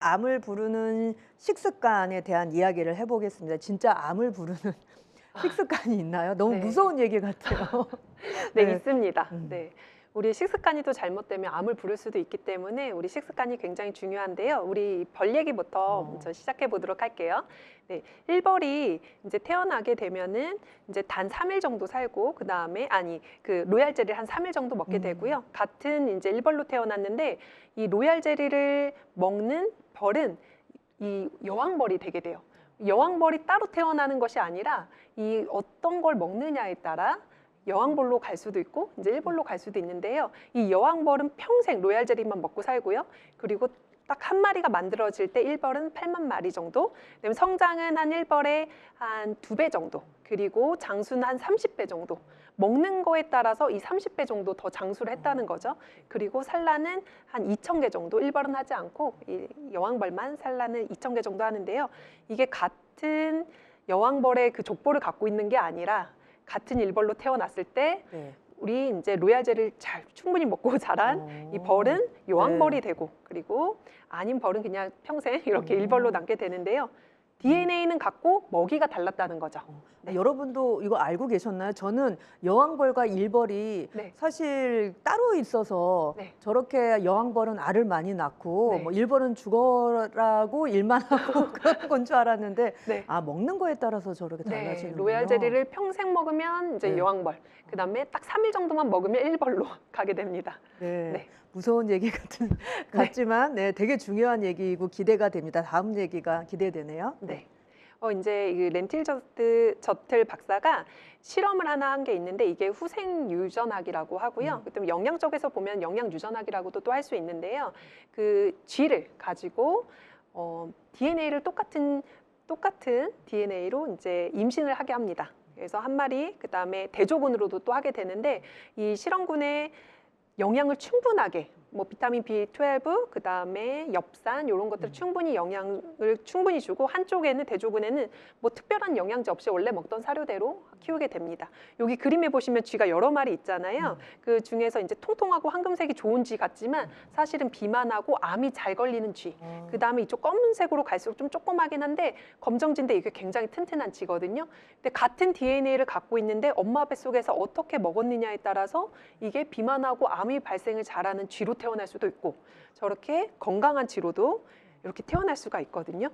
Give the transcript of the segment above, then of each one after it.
암을 부르는 식습관에 대한 이야기를 해보겠습니다. 진짜 암을 부르는 식습관이 있나요? 너무 네. 무서운 얘기 같아요. 네, 네. 있습니다. 음. 네. 우리 식습관이 또 잘못되면 암을 부를 수도 있기 때문에 우리 식습관이 굉장히 중요한데요. 우리 벌 얘기부터 어. 먼저 시작해 보도록 할게요. 네. 일벌이 이제 태어나게 되면은 이제 단 3일 정도 살고 그다음에 그 로얄 젤리를 한 3일 정도 먹게 되고요. 같은 이제 일벌로 태어났는데 이 로얄 젤리를 먹는 벌은 이 여왕벌이 되게 돼요. 여왕벌이 따로 태어나는 것이 아니라 이 어떤 걸 먹느냐에 따라 여왕벌로 갈 수도 있고 이제 일벌로 갈 수도 있는데요. 이 여왕벌은 평생 로얄 젤리만 먹고 살고요. 그리고 딱 한 마리가 만들어질 때 일벌은 8만 마리 정도. 그다음에 성장은 한 일벌의 한 2배 정도. 그리고 장수는 한 30배 정도. 먹는 거에 따라서 이 30배 정도 더 장수를 했다는 거죠. 그리고 산란은 한 2,000개 정도. 일벌은 하지 않고 이 여왕벌만 산란은 2,000개 정도 하는데요. 이게 같은 여왕벌의 그 족보를 갖고 있는 게 아니라 같은 일벌로 태어났을 때 네. 우리 이제 로얄젤을 잘 충분히 먹고 자란 이 벌은 여왕벌이 네. 되고 그리고 아닌 벌은 그냥 평생 이렇게 오. 일벌로 남게 되는데요. DNA는 같고 먹이가 달랐다는 거죠. 네. 여러분도 이거 알고 계셨나요? 저는 여왕벌과 일벌이 네. 사실 따로 있어서 네. 저렇게 여왕벌은 알을 많이 낳고 네. 뭐 일벌은 죽어라고 일만 하고 그런 건 줄 알았는데 네. 아 먹는 거에 따라서 저렇게 네, 달라지는군요. 로얄 젤리를 평생 먹으면 이제 네. 여왕벌, 그다음에 딱 3일 정도만 먹으면 일벌로 가게 됩니다. 네. 네. 무서운 얘기 같지만 네, 되게 중요한 얘기이고 기대가 됩니다. 다음 얘기가 기대되네요. 네. 이제 이 렌틸 저틀 박사가 실험을 하나 한 게 있는데 이게 후생 유전학이라고 하고요. 그다음에 영양 쪽에서 보면 영양 유전학이라고도 또 할 수 있는데요. 그 쥐를 가지고 DNA를 똑같은 DNA로 이제 임신을 하게 합니다. 그래서 한 마리, 그다음에 대조군으로도 또 하게 되는데 이 실험군에 영양을 충분하게 뭐 비타민 B12, 그다음에 엽산 이런 것들 충분히 영양을 충분히 주고 한쪽에는 대조군에는 뭐 특별한 영양제 없이 원래 먹던 사료대로 키우게 됩니다. 여기 그림에 보시면 쥐가 여러 마리 있잖아요. 그 중에서 이제 통통하고 황금색이 좋은 쥐 같지만 사실은 비만하고 암이 잘 걸리는 쥐. 그다음에 이쪽 검은색으로 갈수록 좀 조그마긴 한데 검정쥐인데 이게 굉장히 튼튼한 쥐거든요. 근데 같은 DNA를 갖고 있는데 엄마 뱃속에서 어떻게 먹었느냐에 따라서 이게 비만하고 암이 발생을 잘하는 쥐로 태어날 수도 있고 저렇게 건강한 쥐로도 이렇게 태어날 수가 있거든요.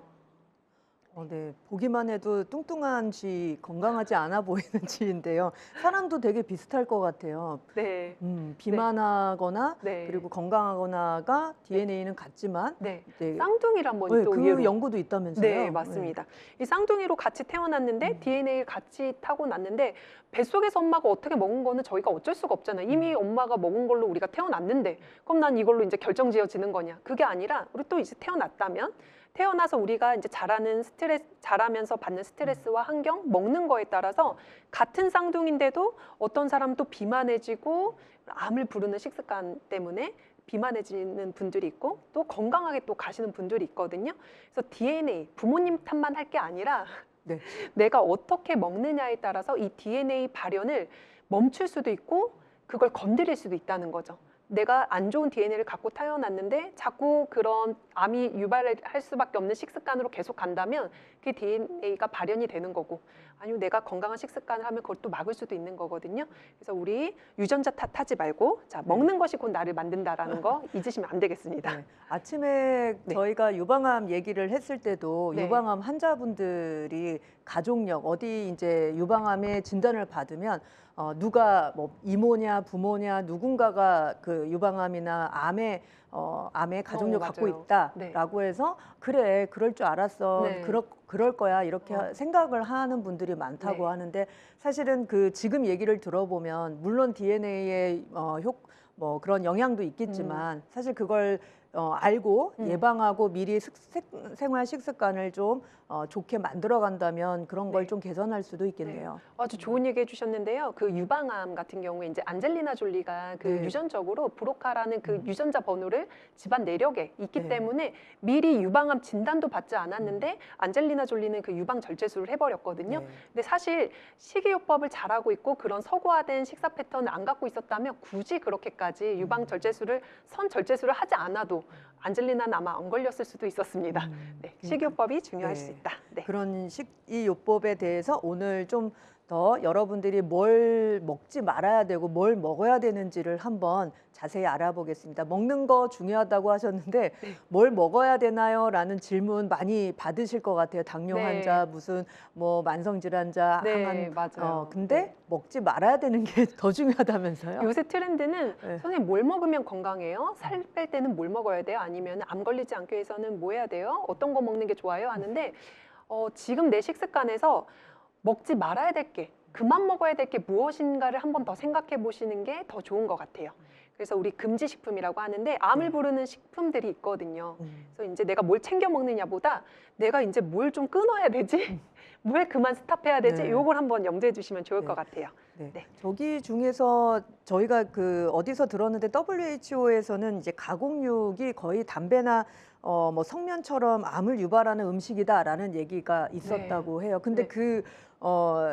네. 보기만 해도 뚱뚱한 쥐, 건강하지 않아 보이는 쥐인데요. 사람도 되게 비슷할 것 같아요. 네. 비만하거나 네. 그리고 건강하거나가 DNA는 같지만 네. 네. 쌍둥이란 번이 네, 또 그 의외로 연구도 있다면서요? 네, 맞습니다. 이 쌍둥이로 같이 태어났는데 DNA를 같이 타고났는데 뱃속에서 엄마가 어떻게 먹은 거는 저희가 어쩔 수가 없잖아요. 이미 엄마가 먹은 걸로 우리가 태어났는데 그럼 난 이걸로 이제 결정지어지는 거냐? 그게 아니라 우리 또 이제 태어났다면 태어나서 우리가 이제 자라면서 받는 스트레스와 환경, 먹는 거에 따라서 같은 쌍둥이인데도 어떤 사람은 또 비만해지고 암을 부르는 식습관 때문에 비만해지는 분들이 있고 또 건강하게 또 가시는 분들이 있거든요. 그래서 DNA, 부모님 탓만 할 게 아니라 네. 내가 어떻게 먹느냐에 따라서 이 DNA 발현을 멈출 수도 있고 그걸 건드릴 수도 있다는 거죠. 내가 안 좋은 DNA를 갖고 태어났는데 자꾸 그런 암이 유발할 수밖에 없는 식습관으로 계속 간다면 그 DNA가 발현이 되는 거고 아니면 내가 건강한 식습관을 하면 그걸 또 막을 수도 있는 거거든요. 그래서 우리 유전자 탓하지 말고 자 먹는 것이 곧 나를 만든다라는 거 잊으시면 안 되겠습니다. 네. 아침에 네. 저희가 유방암 얘기를 했을 때도 네. 유방암 환자분들이 가족력 어디 이제 유방암의 진단을 받으면 누가 뭐 이모냐 부모냐 누군가가 그 유방암이나 암에 가족력 갖고 맞아요. 있다라고 해서 그래 그럴 줄 알았어 네. 그럴 거야 이렇게 생각을 하는 분들이 많다고 네. 하는데 사실은 그 지금 얘기를 들어보면 물론 DNA의 뭐 그런 영향도 있겠지만 사실 그걸 알고 예방하고 미리 생활 식습관을 좀 좋게 만들어 간다면 그런 걸 네. 좀 개선할 수도 있겠네요. 아주 좋은 얘기 해주셨는데요. 그 유방암 같은 경우에 이제 안젤리나 졸리가 그 네. 유전적으로 브로카라는 그 유전자 번호를 집안 내력에 있기 네. 때문에 미리 유방암 진단도 받지 않았는데 안젤리나 졸리는 그 유방 절제술을 해버렸거든요. 네. 근데 사실 식이요법을 잘하고 있고 그런 서구화된 식사 패턴을 안 갖고 있었다면 굳이 그렇게까지 유방 절제술을 절제술을 하지 않아도 안젤리나는 아마 안 걸렸을 수도 있었습니다. 네, 식이요법이 중요할 네. 수 있다. 네. 그런 식이요법에 대해서 오늘 좀 더 여러분들이 뭘 먹지 말아야 되고 뭘 먹어야 되는지를 한번 자세히 알아보겠습니다. 먹는 거 중요하다고 하셨는데 뭘 먹어야 되나요? 라는 질문 많이 받으실 것 같아요. 당뇨 네. 환자, 무슨 뭐 만성질환자, 네, 항암. 맞아요. 근데 네. 먹지 말아야 되는 게 더 중요하다면서요? 요새 트렌드는 네. 선생님 뭘 먹으면 건강해요? 살 뺄 때는 뭘 먹어야 돼요? 아니면 암 걸리지 않기 위해서는 뭐 해야 돼요? 어떤 거 먹는 게 좋아요? 하는데 지금 내 식습관에서 먹지 말아야 될 게, 그만 먹어야 될 게 무엇인가를 한번 더 생각해 보시는 게 더 좋은 것 같아요. 그래서 우리 금지 식품이라고 하는데 암을 부르는 식품들이 있거든요. 그래서 이제 내가 뭘 챙겨 먹느냐보다 내가 이제 뭘 좀 끊어야 되지? 왜 그만 스탑해야 되지? 네. 요걸 한번 염두해 주시면 좋을 네. 것 같아요. 네. 네. 저기 중에서 저희가 그 어디서 들었는데 WHO에서는 이제 가공육이 거의 담배나 뭐 성면처럼 암을 유발하는 음식이다라는 얘기가 있었다고 해요. 근데 네. 그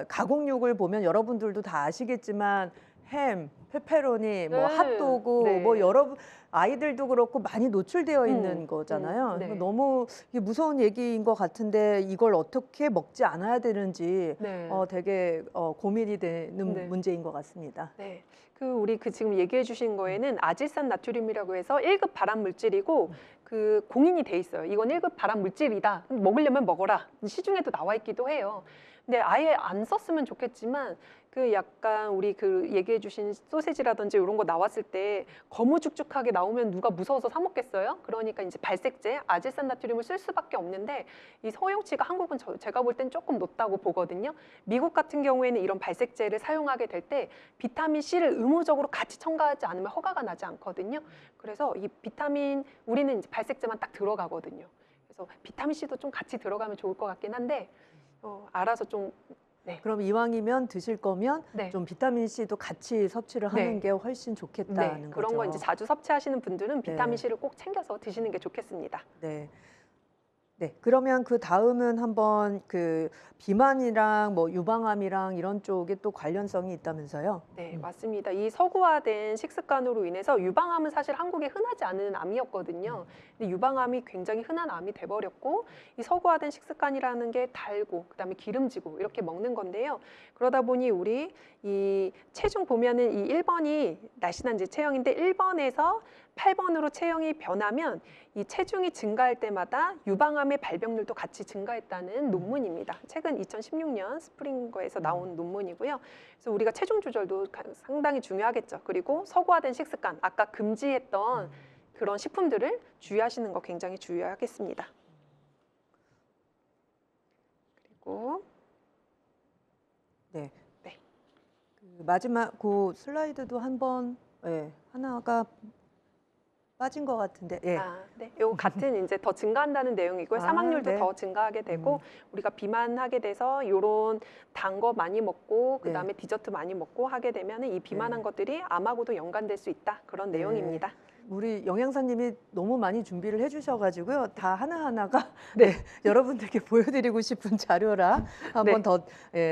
가공육을 보면 여러분들도 다 아시겠지만 햄, 페페로니, 뭐 네. 핫도그, 네. 뭐 여러 아이들도 그렇고 많이 노출되어 있는 거잖아요. 네. 너무 이게 무서운 얘기인 것 같은데 이걸 어떻게 먹지 않아야 되는지 네. 되게 고민이 되는 네. 문제인 것 같습니다. 네. 우리 지금 얘기해 주신 거에는 아질산 나트륨이라고 해서 1급 발암 물질이고 그 공인이 돼 있어요. 이건 1급 발암 물질이다. 먹으려면 먹어라. 시중에도 나와 있기도 해요. 근데 아예 안 썼으면 좋겠지만 그 약간 우리 그 얘기해 주신 소세지라든지 이런 거 나왔을 때 거무죽죽하게 나오면 누가 무서워서 사 먹겠어요? 그러니까 이제 발색제, 아질산 나트륨을 쓸 수밖에 없는데 이 허용치가 한국은 제가 볼 땐 조금 높다고 보거든요. 미국 같은 경우에는 이런 발색제를 사용하게 될 때 비타민 C를 의무적으로 같이 첨가하지 않으면 허가가 나지 않거든요. 그래서 이 비타민 우리는 이제 발색제만 딱 들어가거든요. 그래서 비타민 C도 좀 같이 들어가면 좋을 것 같긴 한데 알아서 좀 그럼 이왕이면 드실 거면 네. 좀 비타민 C도 같이 섭취를 하는 네. 게 훨씬 좋겠다는 거죠. 그런 거 이제 자주 섭취하시는 분들은 비타민 네. C를 꼭 챙겨서 드시는 게 좋겠습니다. 네. 네. 그러면 그 다음은 한번 그 비만이랑 뭐 유방암이랑 이런 쪽에 또 관련성이 있다면서요? 네, 맞습니다. 이 서구화된 식습관으로 인해서 유방암은 사실 한국에 흔하지 않은 암이었거든요. 근데 유방암이 굉장히 흔한 암이 돼버렸고 이 서구화된 식습관이라는 게 달고 그다음에 기름지고 이렇게 먹는 건데요. 그러다 보니 우리 이 체중 보면은 이 1번이 날씬한 이제 체형인데 1번에서 8번으로 체형이 변하면 이 체중이 증가할 때마다 유방암의 발병률도 같이 증가했다는 논문입니다. 최근 2016년 스프링거에서 나온 논문이고요. 그래서 우리가 체중 조절도 상당히 중요하겠죠. 그리고 서구화된 식습관, 아까 금지했던 그런 식품들을 주의하시는 거 굉장히 중요하겠습니다. 그리고 네. 네. 그 마지막 그 슬라이드도 한번 하나가 빠진 것 같은데. 예. 네. 요 같은 이제 더 증가한다는 내용이고요. 사망률도 네. 더 증가하게 되고 우리가 비만하게 돼서 요런 단 거 많이 먹고 그다음에 디저트 많이 먹고 하게 되면 이 비만한 것들이 암하고도 연관될 수 있다. 그런 내용입니다. 우리 영양사님이 너무 많이 준비를 해주셔가지고요. 다 하나하나가 여러분들께 보여드리고 싶은 자료라 한번 더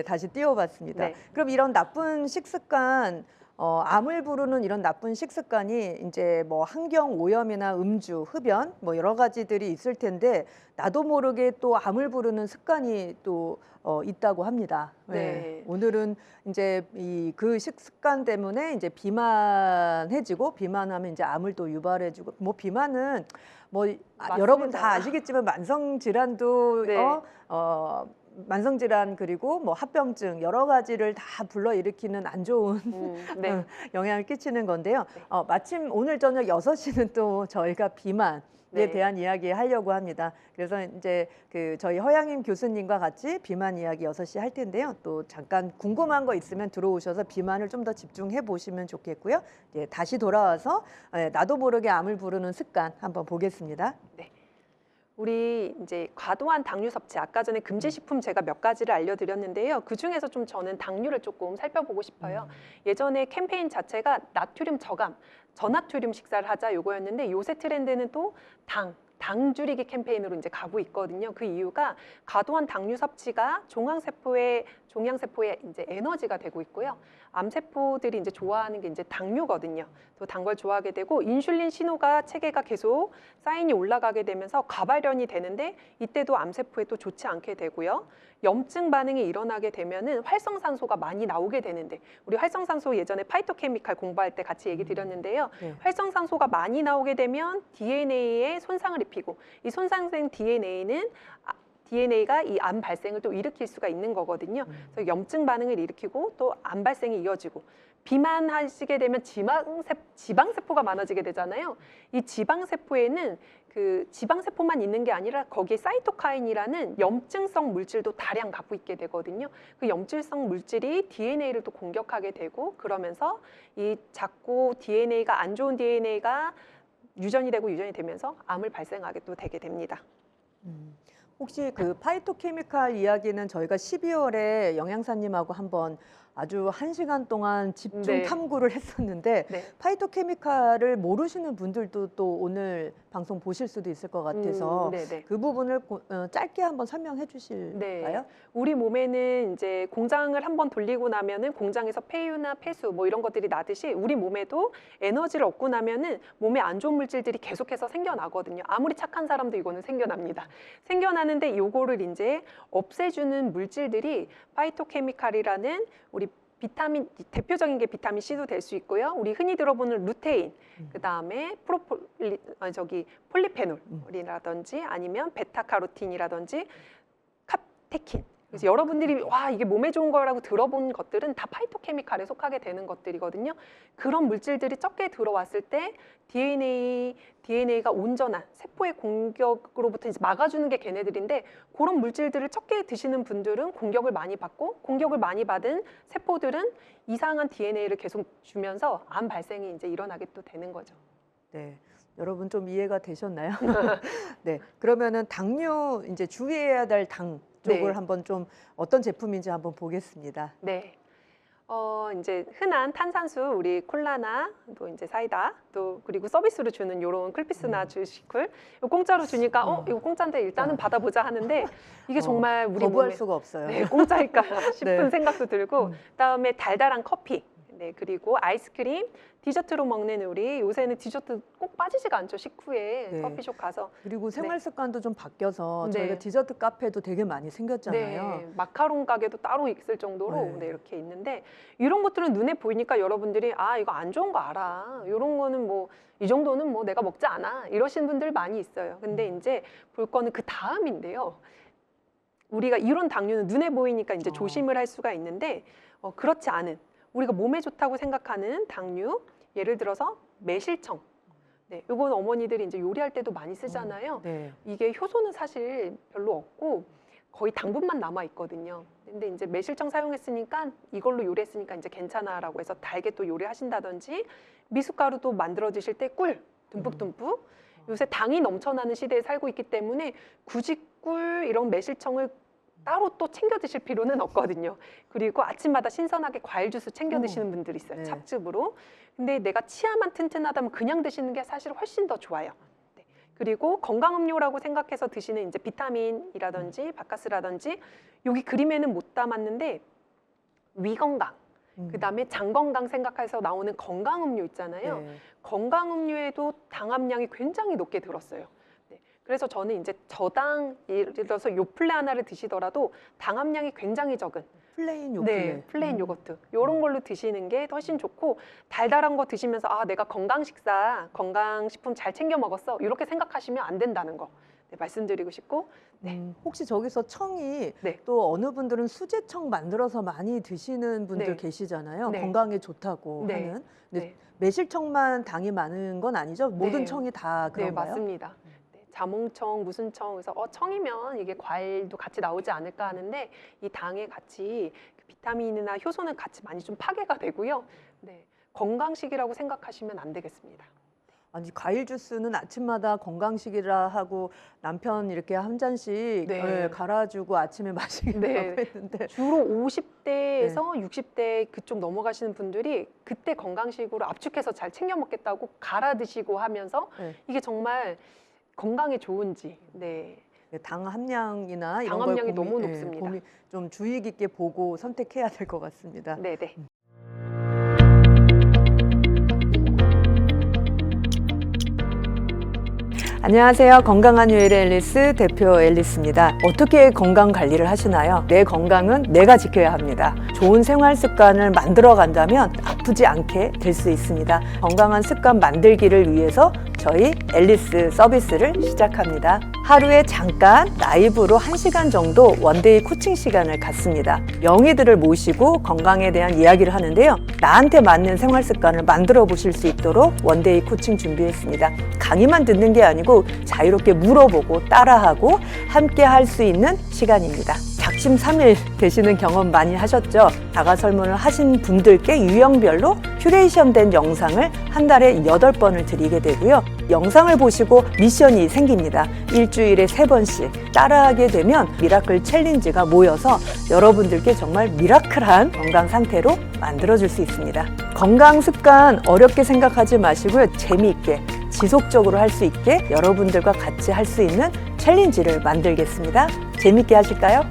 다시 띄워봤습니다. 네. 그럼 이런 나쁜 식습관, 암을 부르는 이런 나쁜 식습관이 이제 뭐 환경 오염이나 음주, 흡연 뭐 여러 가지들이 있을 텐데 나도 모르게 또 암을 부르는 습관이 또 있다고 합니다. 네. 오늘은 이제 그 식습관 때문에 이제 비만해지고 비만하면 이제 암을 또 유발해주고 뭐 비만은 뭐 여러분 다 아시겠지만 만성 질환도 만성질환 그리고 뭐 합병증 여러 가지를 다 불러일으키는 안 좋은 영향을 끼치는 건데요. 마침 오늘 저녁 6시는 또 저희가 비만에 대한 이야기 하려고 합니다. 그래서 이제 그 저희 허양임 교수님과 같이 비만 이야기 6시 할 텐데요. 또 잠깐 궁금한 거 있으면 들어오셔서 비만을 좀 더 집중해 보시면 좋겠고요. 다시 돌아와서 나도 모르게 암을 부르는 습관 한번 보겠습니다. 네. 우리 이제 과도한 당류 섭취, 아까 전에 금지 식품 제가 몇 가지를 알려드렸는데요. 그 중에서 좀 저는 당류를 조금 살펴보고 싶어요. 예전에 캠페인 자체가 나트륨 저감, 저나트륨 식사를 하자 요거였는데 요새 트렌드는 또 당 줄이기 캠페인으로 이제 가고 있거든요. 그 이유가 과도한 당류 섭취가 종양세포의 이제 에너지가 되고 있고요. 암세포들이 이제 좋아하는 게 이제 당류거든요. 또 단 걸 좋아하게 되고 인슐린 신호가 체계가 계속 사인이 올라가게 되면서 과발현이 되는데 이때도 암세포에 또 좋지 않게 되고요. 염증 반응이 일어나게 되면은 활성산소가 많이 나오게 되는데 우리 활성산소 예전에 파이토케미칼 공부할 때 같이 얘기 드렸는데요. 네. 활성산소가 많이 나오게 되면 DNA에 손상을 입히고 이 손상된 DNA가 이 암 발생을 또 일으킬 수가 있는 거거든요. 그래서 염증 반응을 일으키고 또 암 발생이 이어지고 비만하시게 되면 지방세포가 많아지게 되잖아요. 이 지방세포에는 그 지방세포만 있는 게 아니라 거기에 사이토카인이라는 염증성 물질도 다량 갖고 있게 되거든요. 그 염증성 물질이 DNA를 또 공격하게 되고 그러면서 이 자꾸 DNA가 안 좋은 DNA가 유전이 되면서 암을 발생하게 또 되게 됩니다. 혹시 그 파이토케미칼 이야기는 저희가 12월에 영양사님하고 한번 아주 1시간 동안 집중 네. 탐구를 했었는데 네. 파이토케미칼을 모르시는 분들도 또 오늘 방송 보실 수도 있을 것 같아서 네네. 그 부분을 짧게 한번 설명해 주실까요? 네. 우리 몸에는 이제 공장을 한번 돌리고 나면은 공장에서 폐유나 폐수 뭐 이런 것들이 나듯이 우리 몸에도 에너지를 얻고 나면은 몸에 안 좋은 물질들이 계속해서 생겨나거든요. 아무리 착한 사람도 이거는 생겨납니다. 생겨나는데 요거를 이제 없애주는 물질들이 파이토케미칼이라는 우리 비타민 대표적인 게 비타민 C도 될 수 있고요. 우리 흔히 들어보는 루테인, 그다음에 폴리페놀이라든지 아니면 베타카로틴이라든지 카테킨. 그래서 여러분들이 와 이게 몸에 좋은 거라고 들어본 것들은 다 파이토케미칼에 속하게 되는 것들이거든요. 그런 물질들이 적게 들어왔을 때 DNA가 온전한 세포의 공격으로부터 이제 막아주는 게 걔네들인데 그런 물질들을 적게 드시는 분들은 공격을 많이 받고 공격을 많이 받은 세포들은 이상한 DNA를 계속 주면서 암 발생이 이제 일어나게 또 되는 거죠. 네. 여러분 좀 이해가 되셨나요? 네. 그러면은 당류 이제 주의해야 될 당 쪽을 네. 한번 좀 어떤 제품인지 한번 보겠습니다. 네. 이제 흔한 탄산수 우리 콜라나 또 이제 사이다 또 그리고 서비스로 주는 요런 쿨피스나 주시쿨 이거 공짜로 주니까 이거 공짜인데 일단은 받아보자 하는데 이게 정말 우리 거부할 몸에 수가 없어요. 네, 공짜일까 싶은 네. 생각도 들고 그다음에 달달한 커피 네, 그리고 아이스크림, 디저트로 먹는 우리 요새는 디저트 꼭 빠지지가 않죠. 식후에 네. 커피숍 가서. 그리고 생활 습관도 좀 바뀌어서 네. 저희가 디저트 카페도 되게 많이 생겼잖아요. 네, 마카롱 가게도 따로 있을 정도로 네. 네, 이렇게 있는데 이런 것들은 눈에 보이니까 여러분들이 아 이거 안 좋은 거 알아. 이런 거는 뭐 이 정도는 뭐 내가 먹지 않아. 이러신 분들 많이 있어요. 근데 이제 볼 거는 그 다음인데요. 우리가 이런 당류는 눈에 보이니까 이제 조심을 할 수가 있는데 그렇지 않은 우리가 몸에 좋다고 생각하는 당류, 예를 들어서 매실청. 네, 이건 어머니들이 이제 요리할 때도 많이 쓰잖아요. 네. 이게 효소는 사실 별로 없고 거의 당분만 남아 있거든요. 근데 이제 매실청 사용했으니까 이걸로 요리했으니까 이제 괜찮아라고 해서 달게 또 요리하신다든지 미숫가루도 만들어 드실 때 꿀 듬뿍듬뿍. 요새 당이 넘쳐나는 시대에 살고 있기 때문에 굳이 꿀 이런 매실청을 따로 또 챙겨 드실 필요는 없거든요. 그리고 아침마다 신선하게 과일 주스 챙겨 드시는 분들이 있어요. 네. 찹즙으로. 근데 내가 치아만 튼튼하다면 그냥 드시는 게 사실 훨씬 더 좋아요. 네. 그리고 건강음료라고 생각해서 드시는 이제 비타민이라든지 바카스라든지 여기 그림에는 못 담았는데 위건강, 그다음에 장건강 생각해서 나오는 건강음료 있잖아요. 네. 건강음료에도 당 함량이 굉장히 높게 들었어요. 네. 그래서 저는 이제 저당 예를 들어서 요플레 하나를 드시더라도 당 함량이 굉장히 적은 플레인 요플레. 네, 플레인 요거트 이런 걸로 드시는 게 훨씬 좋고 달달한 거 드시면서 아 내가 건강 식사, 건강 식품 잘 챙겨 먹었어 이렇게 생각하시면 안 된다는 거 네, 말씀드리고 싶고 혹시 저기서 청이 네. 또 어느 분들은 수제청 만들어서 많이 드시는 분들 네. 계시잖아요. 네. 건강에 좋다고 네. 하는. 근데 네. 매실청만 당이 많은 건 아니죠? 모든 네. 청이 다 네, 그런가요? 맞습니다. 네, 자몽청, 무슨 청, 그래서 청이면 이게 과일도 같이 나오지 않을까 하는데 이 당에 같이 그 비타민이나 효소는 같이 많이 좀 파괴가 되고요. 네, 건강식이라고 생각하시면 안 되겠습니다. 아니 과일 주스는 아침마다 건강식이라 하고 남편 이렇게 한 잔씩 네. 갈아주고 아침에 마시기로 네. 했는데 주로 50대에서 60대 그쪽 넘어가시는 분들이 그때 건강식으로 압축해서 잘 챙겨 먹겠다고 갈아 드시고 하면서 네. 이게 정말 건강에 좋은지. 네. 당 함량이나 이런 당 걸 함량이 너무 높습니다. 좀 주의 깊게 보고 선택해야 될 것 같습니다. 네네. 안녕하세요. 건강한 요일의 앨리스 대표 앨리스입니다. 어떻게 건강 관리를 하시나요? 내 건강은 내가 지켜야 합니다. 좋은 생활 습관을 만들어 간다면 아프지 않게 될 수 있습니다. 건강한 습관 만들기를 위해서 저희 앨리스 서비스를 시작합니다. 하루에 잠깐 라이브로 1시간 정도 원데이 코칭 시간을 갖습니다. 명의들을 모시고 건강에 대한 이야기를 하는데요. 나한테 맞는 생활 습관을 만들어 보실 수 있도록 원데이 코칭 준비했습니다. 강의만 듣는 게 아니고 자유롭게 물어보고 따라하고 함께 할 수 있는 시간입니다. 작심 3일 되시는 경험 많이 하셨죠? 자가 설문을 하신 분들께 유형별로 큐레이션된 영상을 한 달에 8번을 드리게 되고요. 영상을 보시고 미션이 생깁니다. 일주일에 3번씩 따라하게 되면 미라클 챌린지가 모여서 여러분들께 정말 미라클한 건강 상태로 만들어줄 수 있습니다. 건강 습관 어렵게 생각하지 마시고요. 재미있게 지속적으로 할 수 있게 여러분들과 같이 할 수 있는 챌린지를 만들겠습니다. 재미있게 하실까요?